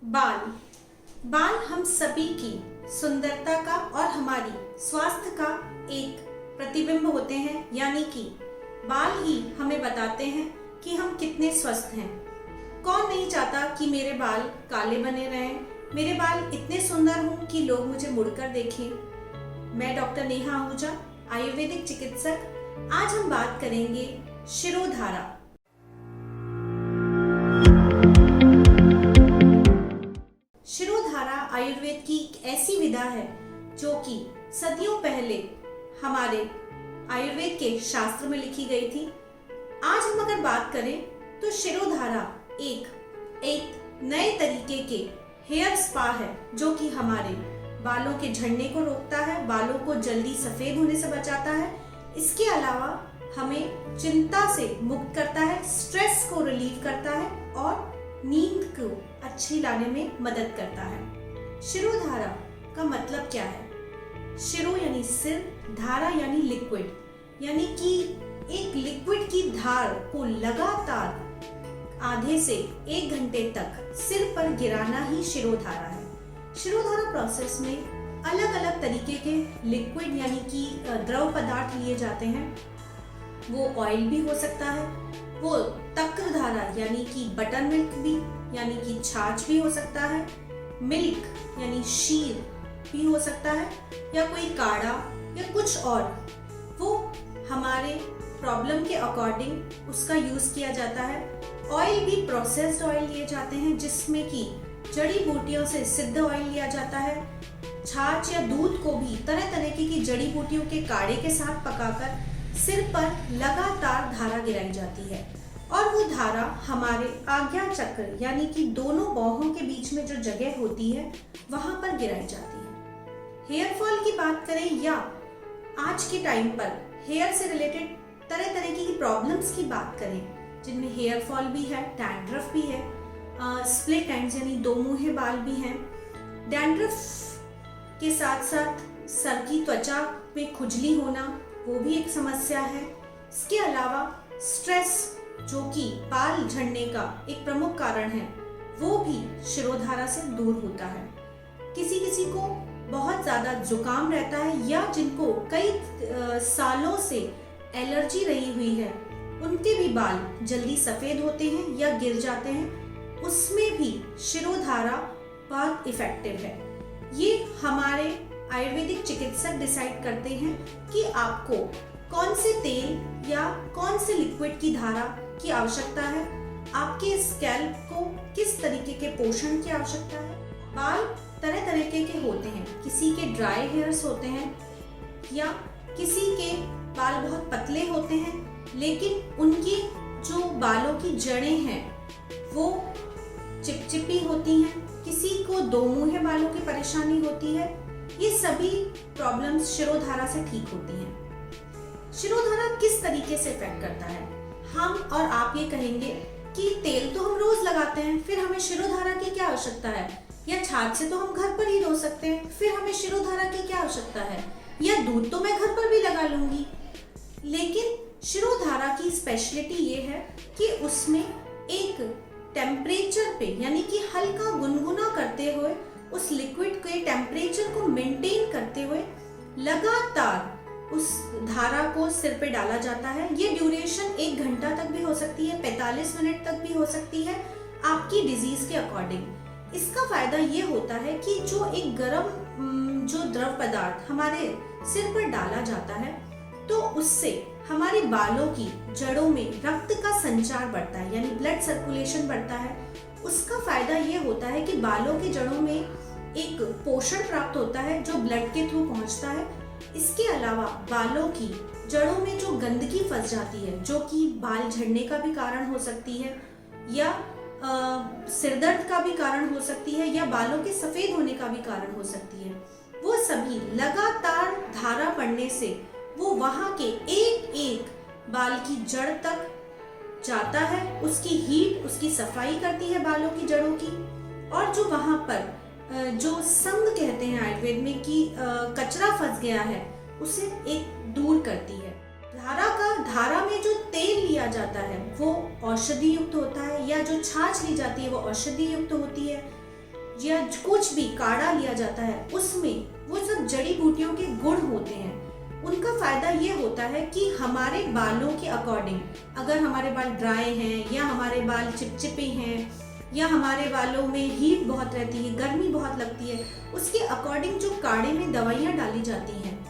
बाल बाल हम सभी की सुंदरता का और हमारी स्वास्थ्य का एक प्रतिबिंब होते हैं, यानी कि बाल ही हमें बताते हैं कि हम कितने स्वस्थ हैं। कौन नहीं चाहता कि मेरे बाल काले बने रहें, मेरे बाल इतने सुंदर हों कि लोग मुझे मुड़कर देखें। मैं डॉक्टर नेहा आहूजा, आयुर्वेदिक चिकित्सक। आज हम बात करेंगे शिरोधारा। शिरोधारा आयुर्वेद की एक ऐसी विधा है जो कि सदियों पहले हमारे आयुर्वेद के शास्त्र में लिखी गई थी। आज हम अगर बात करें तो शिरोधारा एक नए तरीके के हेयर स्पा है जो कि हमारे बालों के झड़ने को रोकता है, बालों को जल्दी सफेद होने से बचाता है। इसके अलावा हमें चिंता से मुक्त करता है, स्ट्रेस को रिलीव करता है और नींद को अच्छी लाने में मदद करता है। शिरोधारा का मतलब क्या है? शिरो यानी सिर, धारा यानी लिक्विड, यानी कि एक लिक्विड की धार को लगातार आधे से 1 घंटे तक सिर पर गिराना ही शिरोधारा है। शिरोधारा प्रोसेस में अलग अलग तरीके के लिक्विड यानी कि द्रव पदार्थ लिए जाते हैं। वो ऑयल भी हो सकता है, वो तक्र धारा यानी कि बटर मिल्क भी यानी कि छाछ भी हो सकता है, मिल्क यानी शीर भी हो सकता है, या कोई काढ़ा या कुछ और। वो हमारे प्रॉब्लम के अकॉर्डिंग उसका यूज किया जाता है। ऑयल भी प्रोसेस्ड ऑयल लिए जाते हैं जिसमें कि जड़ी बूटियों से सिद्ध ऑयल लिया जाता है। छाछ या दूध को भी तरह तरह की जड़ी बूटियों के काढ़े के साथ पकाकर सिर पर लगातार धारा गिराई जाती है और वो धारा हमारे आज्ञा चक्र यानी कि दोनों बाहों के बीच में जो जगह होती है वहां पर गिराई जाती है। हेयर फॉल की बात करें या आज के टाइम पर हेयर से रिलेटेड तरह तरह की प्रॉब्लम्स की बात करें, जिनमें हेयर फॉल भी है, डैंड्रफ भी है, स्प्लिट एंड्स यानी दो मुंहे बाल भी हैं। डैंड्रफ के साथ साथ सर की त्वचा में खुजली होना वो भी एक समस्या है। इसके अलावा स्ट्रेस जो कि बाल झड़ने का एक प्रमुख कारण है, वो भी शिरोधारा से दूर होता है। किसी किसी को बहुत ज्यादा जुकाम रहता है या जिनको कई सालों से एलर्जी रही हुई है, उनके भी बाल जल्दी सफेद होते हैं या गिर जाते हैं, उसमें भी शिरोधारा बहुत इफेक्टिव है। ये हमारे आयुर्वेदिक चिकित्सक डिसाइड करते हैं कि आपको कौन से तेल या कौन से लिक्विड की धारा की आवश्यकता है, आपके स्कैल्प को किस तरीके के पोषण की आवश्यकता है। बाल तरह तरह के होते हैं, किसी के ड्राई हेयर्स होते हैं या किसी के बाल बहुत पतले होते हैं, लेकिन उनकी जो बालों की जड़ें हैं वो चिपचिपी होती हैं। किसी को दो मुंहे बालों की परेशानी होती है। ये सभी प्रॉब्लम्स शिरोधारा से ठीक होती हैं। शिरोधारा किस तरीके से इफेक्ट करता है? हम और आप ये कहेंगे कि तेल तो हम रोज लगाते हैं, फिर हमें शिरोधारा की क्या आवश्यकता है? या छाछ से तो हम घर पर ही धो सकते हैं, फिर हमें शिरोधारा की क्या आवश्यकता है? या दूध तो मैं घर पर भी लगा लूंगी। लेकिन शिरोधारा की स्पेशलिटी ये है कि उसमें एक टेम्परेचर पे यानी कि हल्का गुनगुना करते हुए उस लिक्विड के टेम्परेचर को मेंटेन करते हुए लगातार उस धारा को सिर पे डाला जाता है। ये ड्यूरेशन 1 घंटा तक भी हो सकती है, 45 मिनट तक भी हो सकती है, आपकी डिजीज के अकॉर्डिंग। इसका फायदा ये होता है कि जो एक गर्म जो द्रव पदार्थ हमारे सिर पर डाला जाता है तो उससे हमारे बालों की जड़ों में रक्त का संचार बढ़ता है, यानी ब्लड सर्कुलेशन बढ़ता है। उसका फायदा ये होता है कि बालों की जड़ों में एक पोषण प्राप्त होता है जो ब्लड के थ्रू पहुंचता है। इसके अलावा बालों की जड़ों में जो गंदगी फंस जाती है, जो कि बाल झड़ने का भी कारण हो सकती है या सिरदर्द का भी कारण हो सकती है या बालों के सफेद होने का भी कारण हो सकती है, वो सभी लगातार धारा पड़ने से वो वहां के एक एक बाल की जड़ तक जाता है। उसकी हीट उसकी सफाई करती है बालों की जड़ों की, और जो वहां पर जो संग कहते हैं आयुर्वेद में कि कचरा फंस गया है, उसे एक दूर करती है। धारा में जो तेल लिया जाता है वो औषधि युक्त होता है, या जो छाछ ली जाती है वो औषधि युक्त होती है। या कुछ भी काढ़ा लिया जाता है उसमें वो सब जड़ी बूटियों के गुण होते हैं। उनका फायदा ये होता है कि हमारे बालों के अकॉर्डिंग, अगर हमारे बाल ड्राई हैं या हमारे बाल चिपचिपे हैं या हमारे बालों में हीट बहुत रहती है, गर्मी बहुत लगती है, उसके अकॉर्डिंग जो काढ़े में दवाइयाँ डाली जाती हैं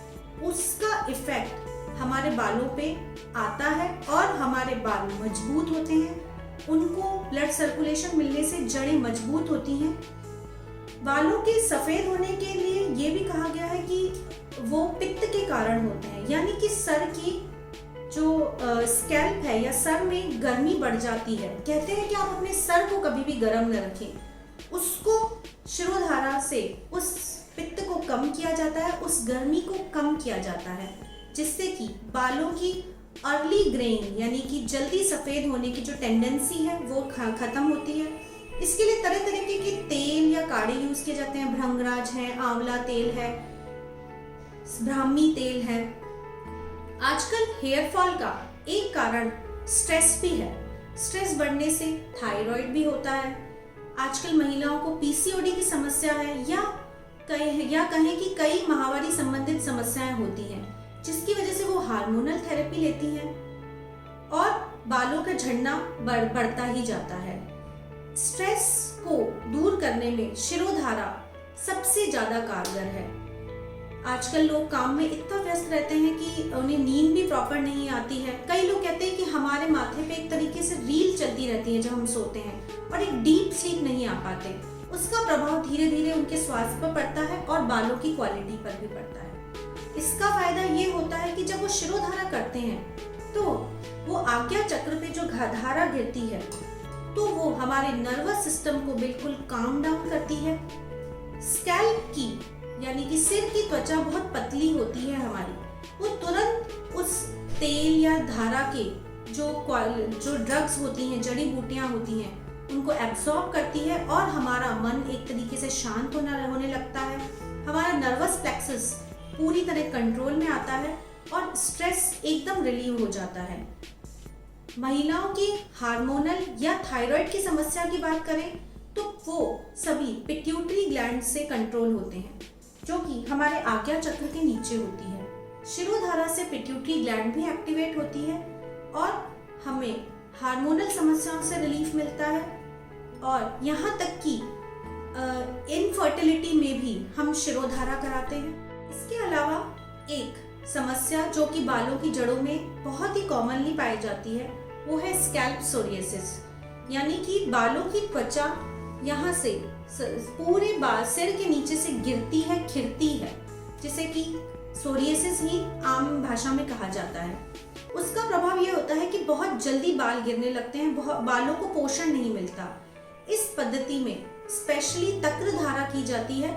उसका इफेक्ट हमारे बालों पे आता है और हमारे बाल मजबूत होते हैं। उनको ब्लड सर्कुलेशन मिलने से जड़ें मजबूत होती हैं। बालों के सफेद होने के लिए ये भी कहा गया है कि वो पित्त के कारण होते हैं, यानी कि सर की जो स्कैल्प है या सर में गर्मी बढ़ जाती है। कहते हैं कि आप अपने सर को कभी भी गर्म न रखें, उसको शिरोधारा से उस पित्त को कम किया जाता है, उस गर्मी को कम किया जाता है, जिससे कि बालों की अर्ली ग्रेइंग यानी कि जल्दी सफेद होने की जो टेंडेंसी है वो खत्म होती है। इसके लिए तरह तरह के तेल या काढ़े यूज किए जाते हैं। भृंगराज है, आंवला तेल है, ब्राह्मी तेल है। आजकल हेयर फॉल का एक कारण स्ट्रेस भी है। स्ट्रेस बढ़ने से थायराइड भी होता है। आजकल महिलाओं को पीसीओडी की समस्या है या कहें कि कई माहवारी संबंधित समस्याएं होती हैं, जिसकी वजह से वो हार्मोनल थेरेपी लेती हैं और बालों का झड़ना बढ़ता ही जाता है। स्ट्रेस को दूर करने में शिरोधारा सबसे ज्यादा कारगर है। आजकल लोग काम में इतना व्यस्त रहते हैं कि उन्हें नींद भी प्रॉपर नहीं आती है। कई लोग कहते हैं कि हमारे माथे पे एक तरीके से रील चलती रहती है जब हम सोते हैं और एक डीप स्लीप नहीं आ पाते। उसका प्रभाव धीरे धीरे उनके स्वास्थ्य पर पड़ता है और बालों की क्वालिटी पर भी पड़ता है। इसका फायदा ये होता है कि जब वो शिरोधारा करते हैं तो वो आज्ञा चक्र पे जो धारा गिरती है तो वो हमारे नर्वस सिस्टम को बिल्कुल काम डाउन करती है। स्कैल्प की यानी कि सिर की त्वचा बहुत पतली होती है हमारी, वो तुरंत उस तेल या धारा के जो ड्रग्स होती हैं, जड़ी बूटियां होती हैं, उनको एब्सॉर्ब करती है और हमारा मन एक तरीके से शांत होने लगता है। हमारा नर्वस प्लेक्सस पूरी तरह कंट्रोल में आता है और स्ट्रेस एकदम रिलीव हो जाता है। महिलाओं की हार्मोनल या थायराइड की समस्या की बात करें तो वो सभी पिट्यूटरी ग्लैंड से कंट्रोल होते हैं, जो कि हमारे आज्ञा चक्र के नीचे होती है। शिरोधारा से पिट्यूटरी ग्लैंड भी एक्टिवेट होती है और हमें हार्मोनल समस्याओं से रिलीफ मिलता है और यहाँ तक कि इनफर्टिलिटी में भी हम शिरोधारा कराते हैं। इसके अलावा एक समस्या जो कि बालों की जड़ों में बहुत ही कॉमनली पाई जाती है वो है स्कैल्प सोरियासिस, यानी कि बालों की त्वचा यहाँ से पूरे बाल सिर के नीचे से गिरती है, खिरती है, जिसे कि सोरियासिस ही आम भाषा में कहा जाता है। उसका प्रभाव यह होता है कि बहुत जल्दी बाल गिरने लगते हैं, बालों को पोषण नहीं मिलता। इस पद्धति में स्पेशली तक्रधारा की जाती है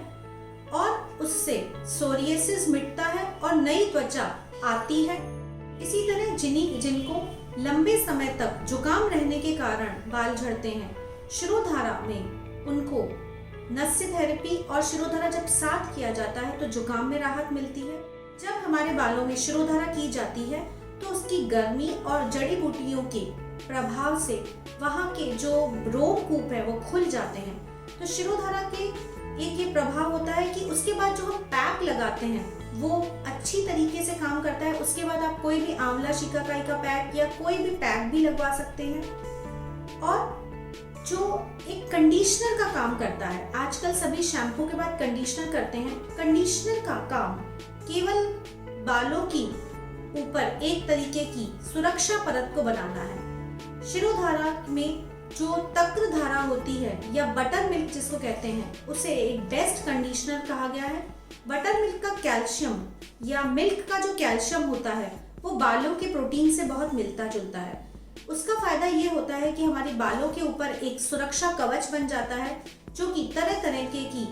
और उससे सोरियासिस मिटता है और नई त्वचा आती है। इसी तरह जिनको लंबे समय तक जुकाम रहने के कारण बाल झड़ते हैं, शिरोधारा में उनको नस्य थेरेपी और शिरोधारा जब साथ किया जाता है तो जुकाम में राहत मिलती है। जब हमारे बालों में शिरोधारा की जाती है तो उसकी गर्मी और जड़ी बूटियों के प्रभाव से वहाँ के जो रोमकूप है वो खुल जाते हैं। तो शिरोधारा के एक ये प्रभाव होता है कि उसके बाद जो हम पैक लगाते हैं वो अच्छी तरीके से काम करता है। उसके बाद आप कोई भी आंवला शिकाकाई का पैक या कोई भी पैक भी लगवा सकते हैं। और जो एक कंडीशनर का काम करता है, आजकल सभी शैम्पू के बाद कंडीशनर करते हैं। कंडीशनर का काम केवल बालों की ऊपर एक तरीके की सुरक्षा परत को बनाना है। शिरोधारा में जो तक्र धारा होती है या बटर मिल्क जिसको कहते हैं, उसे एक बेस्ट कंडीशनर कहा गया है। बटर मिल्क का कैल्शियम या मिल्क का जो कैल्शियम होता है वो बालों के प्रोटीन से बहुत मिलता जुलता है। उसका फायदा ये होता है कि हमारे बालों के ऊपर एक सुरक्षा कवच बन जाता है, जो कि तरह तरह की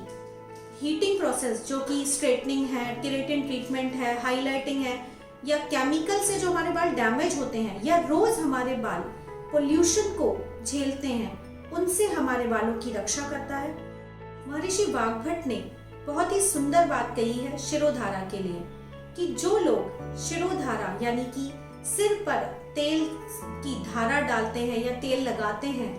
हीटिंग प्रोसेस, जो कि स्ट्रेटनिंग है, केराटिन ट्रीटमेंट है, हाईलाइटिंग है, या केमिकल से जो हमारे बाल डैमेज होते हैं या रोज हमारे बाल पोल्यूशन को झेलते हैं, उनसे हमारे बालों की रक्षा करता है। महर्षि वाग्भट ने बहुत ही सुंदर बात कही है शिरोधारा के लिए कि जो लोग शिरोधारा यानी कि सिर पर तेल की धारा डालते हैं या तेल लगाते हैं,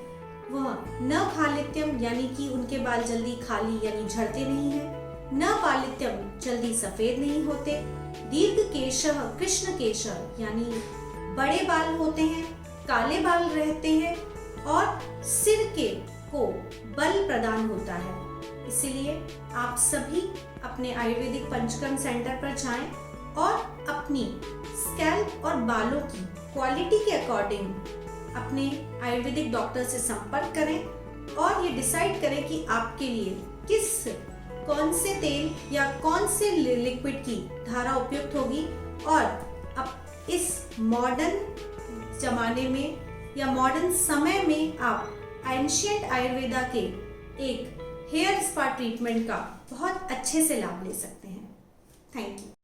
वह न खालित्यम यानी कि उनके बाल जल्दी खाली यानी झड़ते नहीं हैं, न पालित्यम जल्दी सफेद नहीं होते, दीर्घ केशः कृष्ण केशः यानी बड़े बाल होते हैं, काले बाल रहते हैं और सिर को बल प्रदान होता है। इसलिए आप सभी अपने आयुर्वेदिक पंचकर्म सेंटर पर जाएं और अपनी स्कैल्प और बालों की क्वालिटी के अकॉर्डिंग अपने आयुर्वेदिक डॉक्टर से संपर्क करें और ये डिसाइड करें कि आपके लिए कौन से तेल या कौन से लिक्विड की धारा उपयुक्त होगी और अब इस मॉडर्न जमाने में या मॉडर्न समय में आप एंशिएंट आयुर्वेदा के एक हेयर स्पा ट्रीटमेंट का बहुत अच्छे से लाभ ले सकते हैं। Thank you.